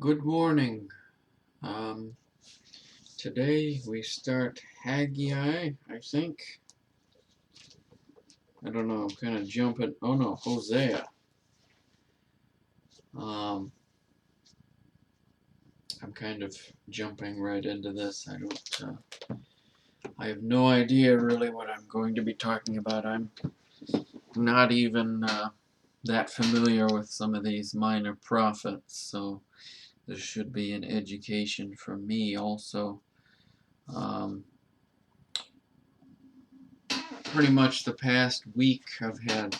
Good morning. Um, Today we start Haggai, I think. I don't know, I'm kind of jumping. Oh no, Hosea. Um, I'm kind of jumping right into this. I have no idea really what I'm going to be talking about. I'm not even that familiar with some of these minor prophets, so this should be an education for me also. Um, Pretty much the past week I've had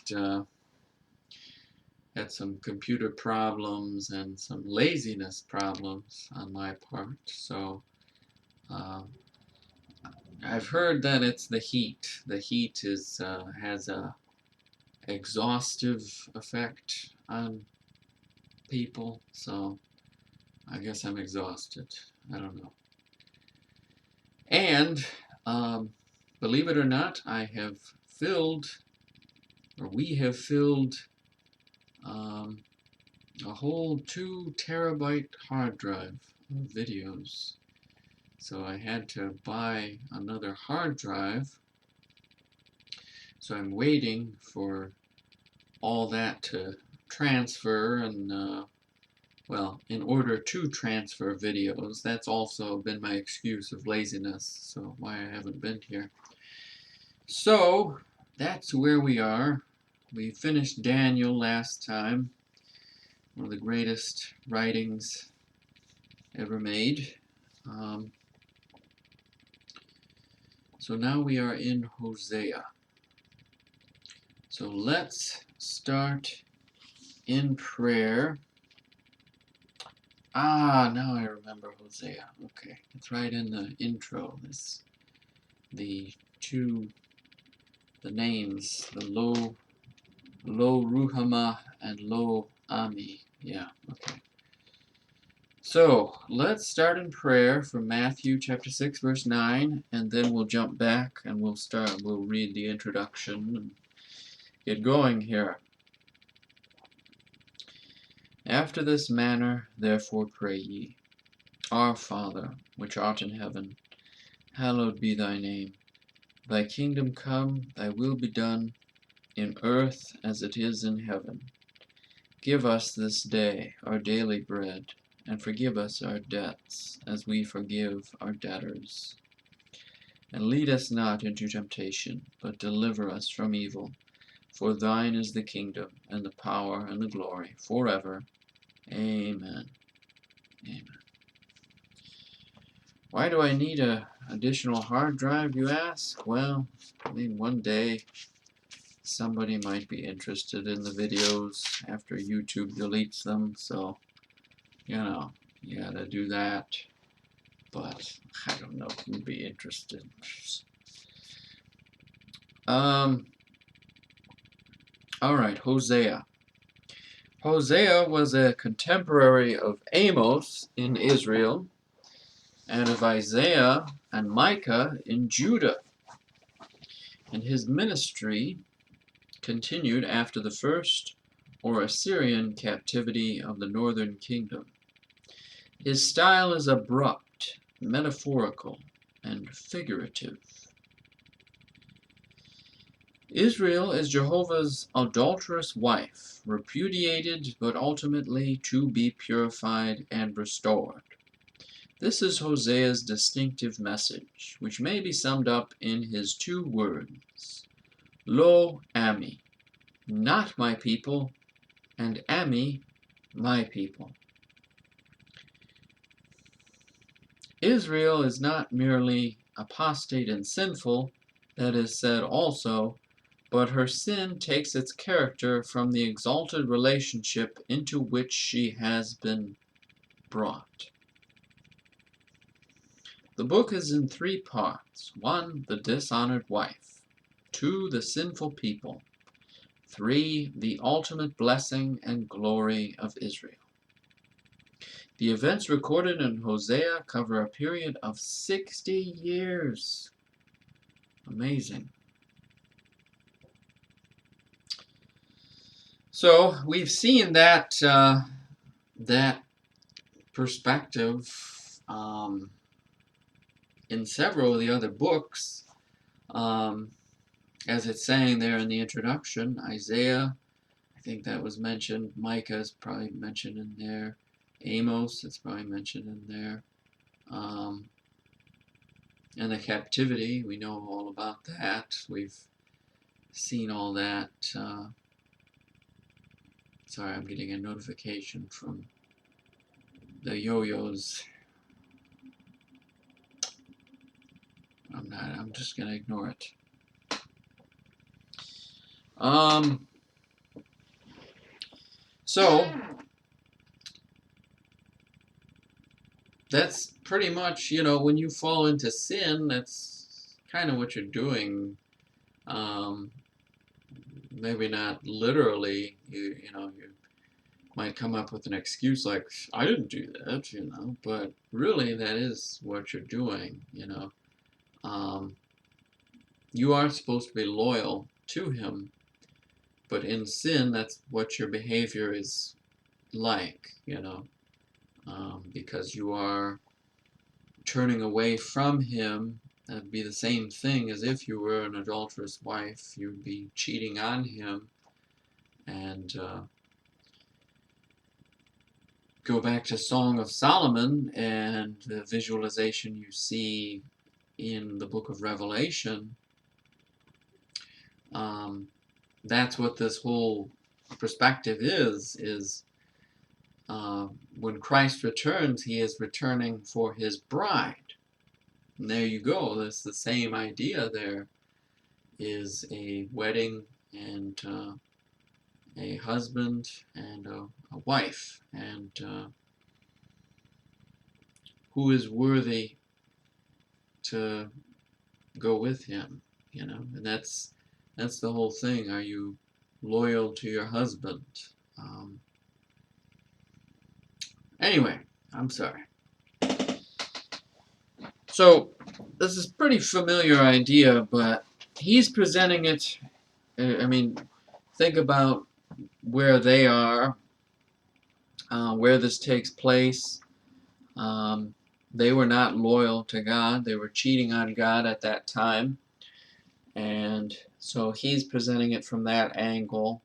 some computer problems and some laziness problems on my part. So uh, I've heard that it's the heat. The heat has a exhaustive effect on people. So I guess I'm exhausted. I don't know. And um, believe it or not, we have filled um, a whole 2 terabyte hard drive of videos. So I had to buy another hard drive. So I'm waiting for all that to transfer and well, in order to transfer videos, that's also been my excuse of laziness, so why I haven't been here. So that's where we are. We finished Daniel last time, one of the greatest writings ever made. So now we are in Hosea. So let's start in prayer. Now I remember Hosea. Okay, it's right in the intro. The names, the Lo-ruhamah and Lo-ammi. Yeah, okay. So let's start in prayer from Matthew chapter 6, verse 9, and then we'll jump back and we'll read the introduction and get going here. After this manner, therefore, pray ye, Our Father, which art in heaven, hallowed be thy name. Thy kingdom come, thy will be done, in earth as it is in heaven. Give us this day our daily bread, and forgive us our debts, as we forgive our debtors. And lead us not into temptation, but deliver us from evil. For thine is the kingdom, and the power, and the glory, forever. Amen. Amen. Why do I need an additional hard drive, you ask? Well, I mean, one day somebody might be interested in the videos after YouTube deletes them, so, you gotta do that. But I don't know who'd be interested. Alright, Hosea. Hosea was a contemporary of Amos in Israel, and of Isaiah and Micah in Judah. And his ministry continued after the first or Assyrian captivity of the northern kingdom. His style is abrupt, metaphorical, and figurative. Israel is Jehovah's adulterous wife, repudiated but ultimately to be purified and restored. This is Hosea's distinctive message, which may be summed up in his 2 words, Lo-ammi, not my people, and ammi, my people. Israel is not merely apostate and sinful, that is said also, but her sin takes its character from the exalted relationship into which she has been brought. The book is in 3 parts. 1, the dishonored wife. 2, the sinful people. 3, the ultimate blessing and glory of Israel. The events recorded in Hosea cover a period of 60 years. Amazing. So we've seen that perspective in several of the other books. As it's saying there in the introduction, Isaiah, I think that was mentioned. Micah is probably mentioned in there. Amos, it's probably mentioned in there. And the captivity, we know all about that. We've seen all that. Sorry, I'm getting a notification from the yo-yos. I'm just gonna ignore it. So that's pretty much, when you fall into sin, that's kind of what you're doing. Maybe not literally, you might come up with an excuse like, I didn't do that, but really that is what you're doing, You are supposed to be loyal to him, but in sin, that's what your behavior is like, because you are turning away from him. That'd be the same thing as if you were an adulterous wife. You'd be cheating on him. And go back to Song of Solomon and the visualization you see in the book of Revelation. That's what this whole perspective is when Christ returns, he is returning for his bride. And there you go. That's the same idea. There is a wedding and a husband and a wife, and who is worthy to go with him, and that's the whole thing. Are you loyal to your husband? Anyway, I'm sorry. So this is a pretty familiar idea, but he's presenting it. Think about where they are, where this takes place. They were not loyal to God. They were cheating on God at that time. And so he's presenting it from that angle.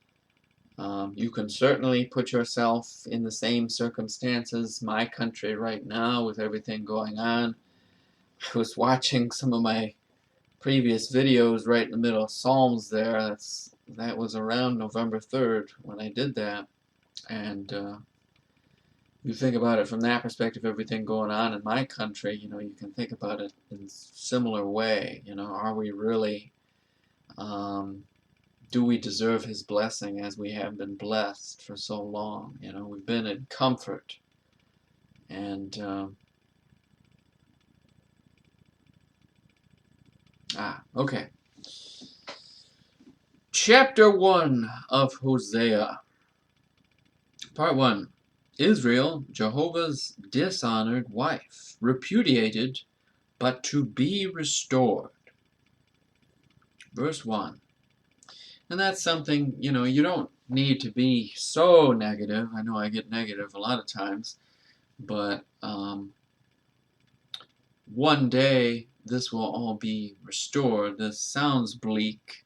You can certainly put yourself in the same circumstances. My country right now, with everything going on. I was watching some of my previous videos right in the middle of Psalms there. That was around November 3rd when I did that. And you think about it from that perspective, everything going on in my country, you can think about it in a similar way. Are we really, do we deserve his blessing as we have been blessed for so long? We've been in comfort. And okay. Chapter 1 of Hosea. Part 1. Israel, Jehovah's dishonored wife, repudiated, but to be restored. Verse 1. And that's something, you don't need to be so negative. I know I get negative a lot of times, but one day this will all be restored. This sounds bleak.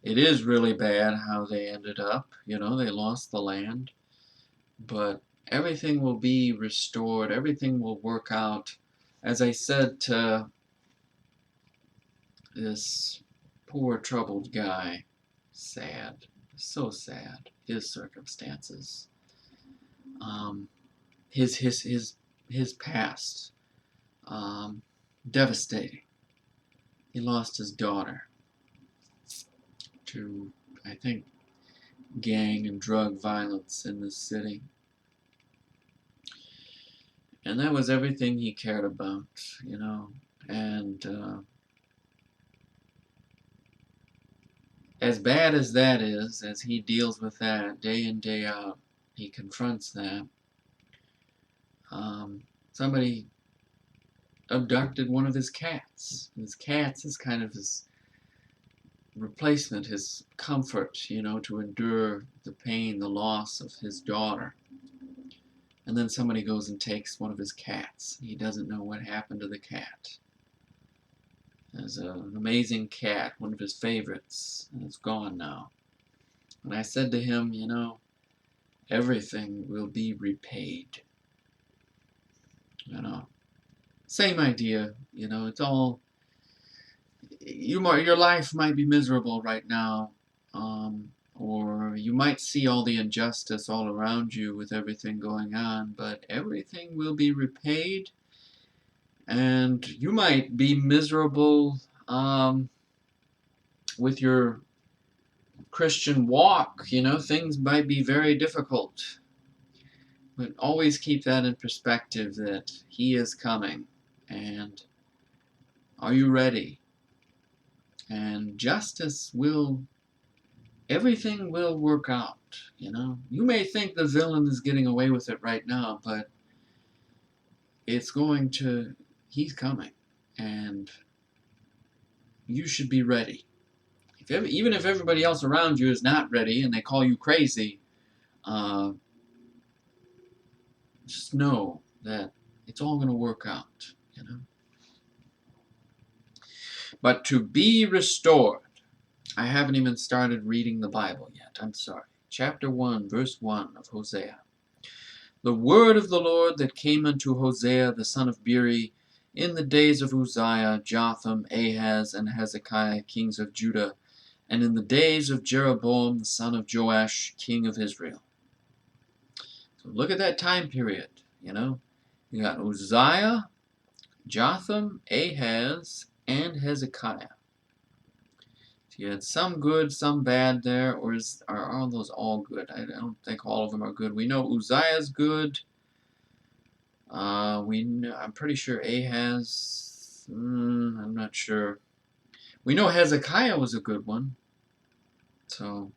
It is really bad how they ended up. They lost the land. But everything will be restored. Everything will work out. As I said to this poor troubled guy, sad, so sad, his circumstances, his past, devastating. He lost his daughter to, I think, gang and drug violence in this city. And that was everything he cared about, and as bad as that is, as he deals with that day in, day out, he confronts that. Somebody abducted one of his cats. His cats is kind of his replacement, his comfort, to endure the pain, the loss of his daughter. And then somebody goes and takes one of his cats. He doesn't know what happened to the cat. There's an amazing cat, one of his favorites, and it's gone now. And I said to him, you know, everything will be repaid. You know, same idea. You know, it's all. Your life might be miserable right now, or you might see all the injustice all around you with everything going on, but everything will be repaid. And you might be miserable with your Christian walk. You know, things might be very difficult. But always keep that in perspective that He is coming. And are you ready? And justice will, everything will work out. You know, you may think the villain is getting away with it right now, but it's going to, he's coming. And you should be ready. Even if everybody else around you is not ready and they call you crazy, just know that it's all going to work out, you know. But to be restored, I haven't even started reading the Bible yet. I'm sorry. Chapter 1, verse 1 of Hosea. The word of the Lord that came unto Hosea the son of Beeri in the days of Uzziah, Jotham, Ahaz, and Hezekiah, kings of Judah, and in the days of Jeroboam the son of Joash, king of Israel. So look at that time period, you know. You got Uzziah, Jotham, Ahaz, and Hezekiah. So you had some good, some bad there, or are all those all good? I don't think all of them are good. We know Uzziah's good. I'm pretty sure Ahaz, I'm not sure. We know Hezekiah was a good one. So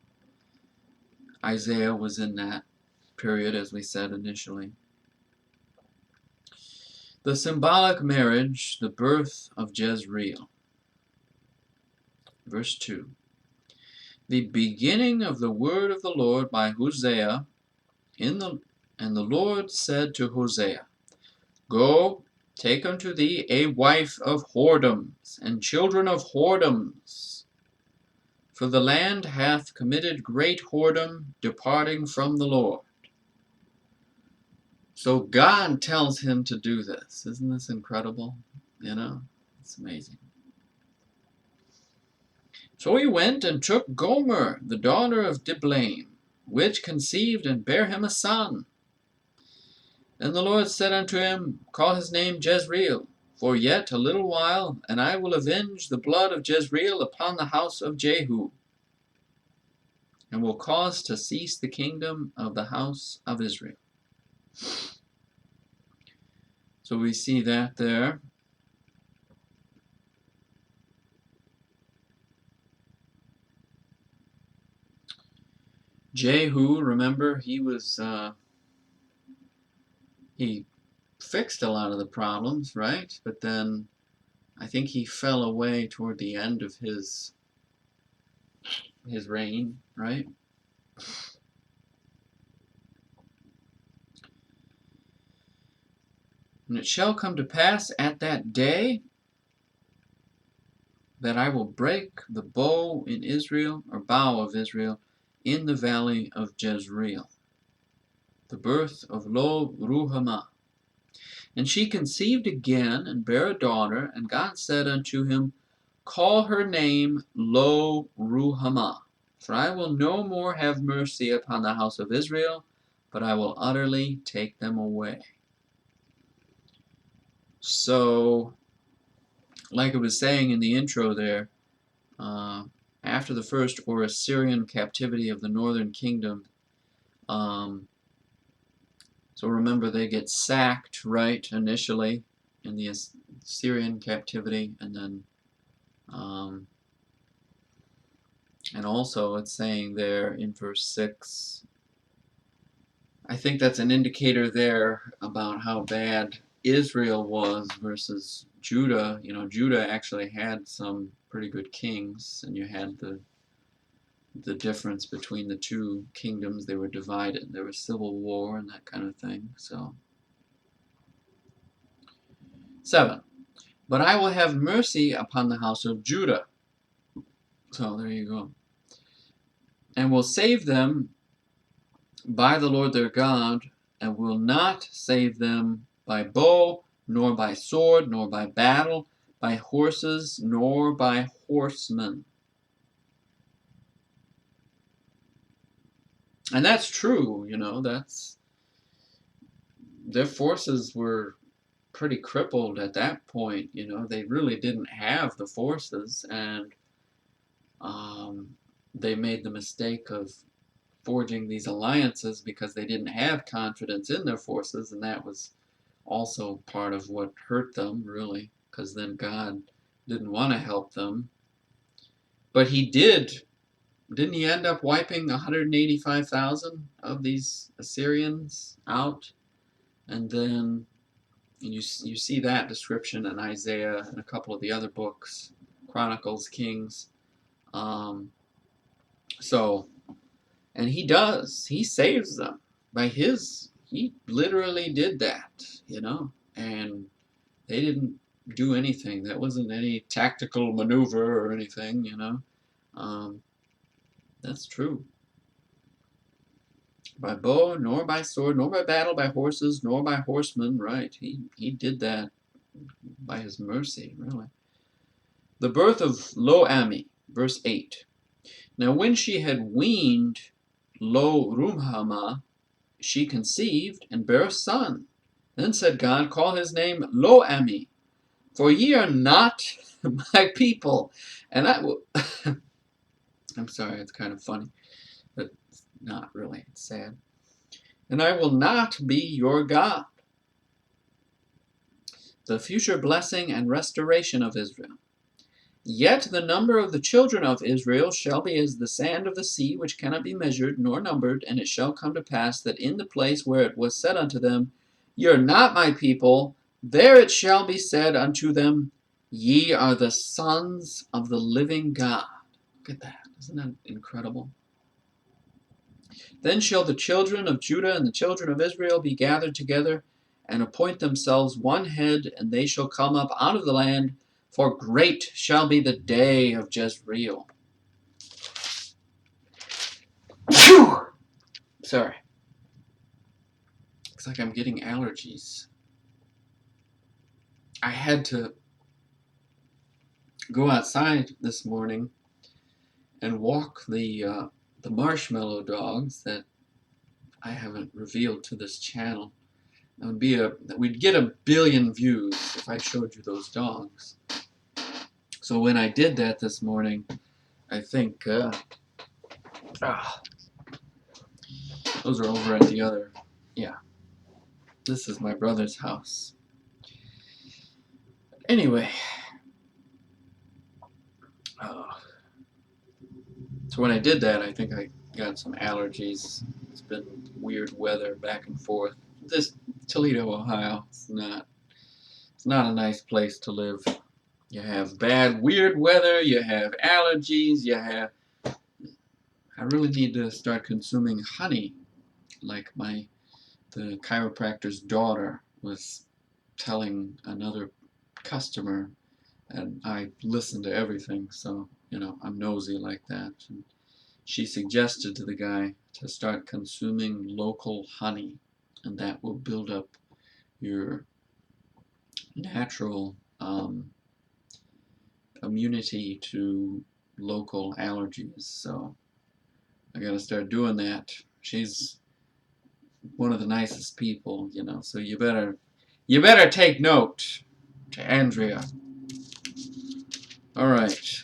Isaiah was in that period, as we said initially. The symbolic marriage, the birth of Jezreel. Verse 2. The beginning of the word of the Lord by Hosea, and the Lord said to Hosea, Go, take unto thee a wife of whoredoms, and children of whoredoms. For the land hath committed great whoredom, departing from the Lord. So God tells him to do this. Isn't this incredible? You know, it's amazing. So he went and took Gomer, the daughter of Diblaim, which conceived and bare him a son. And the Lord said unto him, Call his name Jezreel, for yet a little while, and I will avenge the blood of Jezreel upon the house of Jehu, and will cause to cease the kingdom of the house of Israel. So we see that there. Jehu, remember, he fixed a lot of the problems, right? But then I think he fell away toward the end of his reign, right? And it shall come to pass at that day that I will break the bow in Israel, or bow of Israel, in the valley of Jezreel. The birth of Lo-ruhamah. And she conceived again, and bare a daughter, and God said unto him, Call her name Lo-ruhamah, for I will no more have mercy upon the house of Israel, but I will utterly take them away. So, like I was saying in the intro there, after the first or Assyrian captivity of the northern kingdom, so remember they get sacked, right, initially in the Assyrian captivity, and then and also it's saying there in verse 6, I think that's an indicator there about how bad Israel was versus Judah. You know, Judah actually had some pretty good kings, and you had the the difference between the two kingdoms. They were divided. There was civil war and that kind of thing. So 7. But I will have mercy upon the house of Judah. So there you go. And will save them by the Lord their God, and will not save them by bow, nor by sword, nor by battle, by horses, nor by horsemen. And that's true, you know, their forces were pretty crippled at that point, you know. They really didn't have the forces, and they made the mistake of forging these alliances because they didn't have confidence in their forces, and that was also part of what hurt them, really, because then God didn't want to help them. But he didn't he end up wiping 185,000 of these Assyrians out? And then you see that description in Isaiah and a couple of the other books, Chronicles, Kings. And he saves them he literally did that, you know, and they didn't do anything. That wasn't any tactical maneuver or anything, you know. That's true. By bow, nor by sword, nor by battle, by horses, nor by horsemen. Right, he did that by his mercy, really. The birth of Lo-ammi, verse 8. Now when she had weaned Lo-ruhamah, she conceived and bare a son. Then said God, call his name Lo-ammi, for ye are not my people. And I will... I'm sorry, it's kind of funny, but it's not really. It's sad. And I will not be your God. The future blessing and restoration of Israel. Yet the number of the children of Israel shall be as the sand of the sea, which cannot be measured nor numbered. And it shall come to pass that in the place where it was said unto them, Ye are not my people, there it shall be said unto them, Ye are the sons of the living God. Look at that. Isn't that incredible? Then shall the children of Judah and the children of Israel be gathered together, and appoint themselves one head, and they shall come up out of the land, for great shall be the day of Jezreel. Phew! Sorry. Looks like I'm getting allergies. I had to go outside this morning and walk the marshmallow dogs that I haven't revealed to this channel. We'd get 1 billion views if I showed you those dogs. So when I did that this morning, I think those are over at the other. Yeah, this is my brother's house. Anyway, so when I did that, I think I got some allergies. It's been weird weather back and forth. This Toledo, Ohio, it's not a nice place to live. You have bad, weird weather, you have allergies, I really need to start consuming honey, like the chiropractor's daughter was telling another customer, and I listen to everything, so, you know, I'm nosy like that. And she suggested to the guy to start consuming local honey, and that will build up your natural immunity to local allergies. So I gotta start doing that. She's one of the nicest people, you know, so you better take note to Andrea. Alright,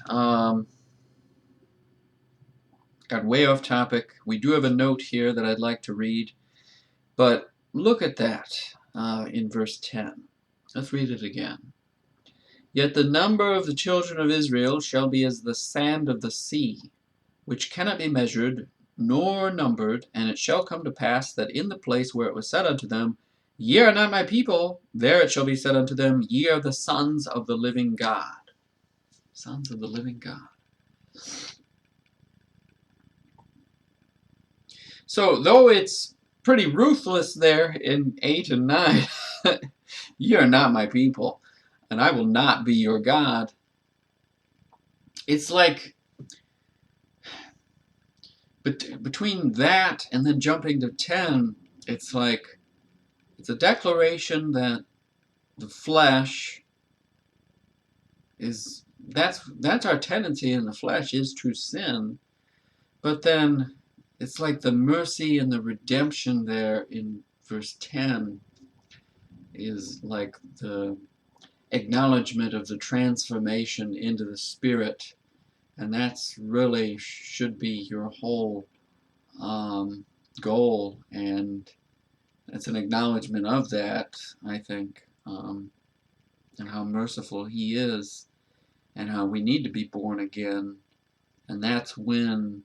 got way off topic. We do have a note here that I'd like to read, but look at that in verse 10. Let's read it again. Yet the number of the children of Israel shall be as the sand of the sea, which cannot be measured nor numbered. And it shall come to pass that in the place where it was said unto them, Ye are not my people, there it shall be said unto them, Ye are the sons of the living God. Sons of the living God. So, though it's pretty ruthless there in 8 and 9, ye are not my people, and I will not be your God. It's like, between that and then jumping to 10, it's like, it's a declaration that the flesh is, that's our tendency in the flesh, is true sin. But then it's like the mercy and the redemption there in verse 10 is like the acknowledgement of the transformation into the Spirit. And that's really should be your whole goal. And it's an acknowledgement of that, I think, and how merciful He is, and how we need to be born again. And that's when,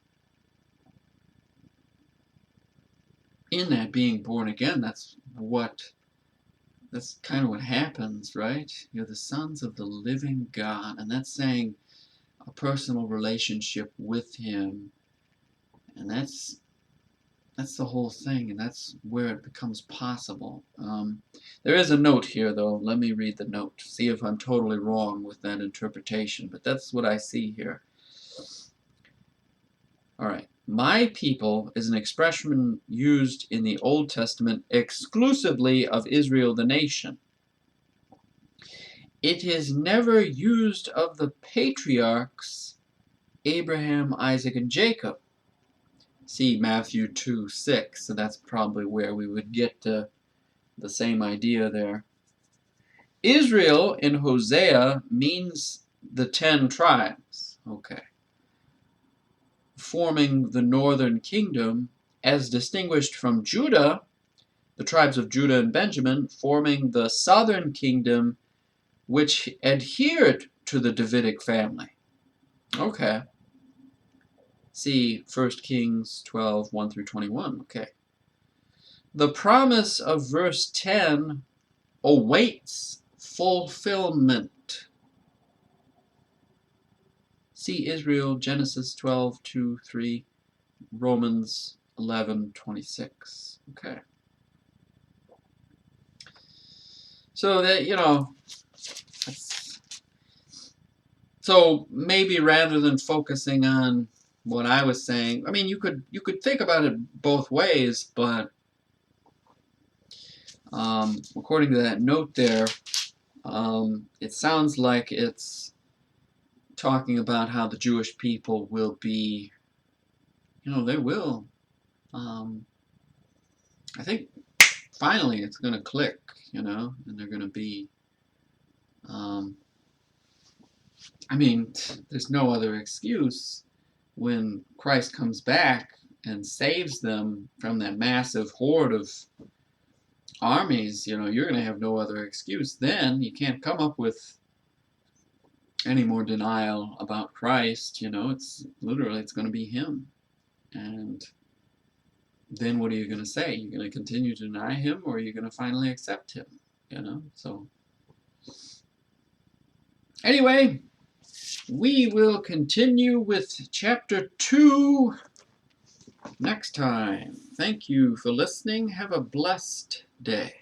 in that being born again, that's kind of what happens, right? You're the sons of the living God, and that's saying a personal relationship with Him, and that's the whole thing, and that's where it becomes possible. There is a note here, though. Let me read the note, see if I'm totally wrong with that interpretation, but that's what I see here. All right. My people is an expression used in the Old Testament exclusively of Israel the nation. It is never used of the patriarchs Abraham, Isaac, and Jacob. See Matthew 2:6, so that's probably where we would get the same idea there. Israel in Hosea means the 10 tribes, okay, forming the northern kingdom, as distinguished from Judah, the tribes of Judah and Benjamin, forming the southern kingdom, which adhered to the Davidic family. Okay. See 1 Kings 12, 1 through 21. Okay. The promise of verse 10 awaits fulfillment. See Israel, Genesis 12, 2, 3, Romans 11, 26. Okay. So that, so maybe rather than focusing on what I was saying, I mean, you could think about it both ways, but according to that note there, it sounds like it's talking about how the Jewish people will be, they will. I think finally it's going to click, and they're going to be, I mean, there's no other excuse when Christ comes back and saves them from that massive horde of armies. You're going to have no other excuse then. You can't come up with any more denial about Christ. It's literally, it's going to be Him. And then what are you going to say? You're going to continue to deny Him, or are you going to finally accept Him? So anyway, we will continue with chapter 2 next time. Thank you for listening. Have a blessed day.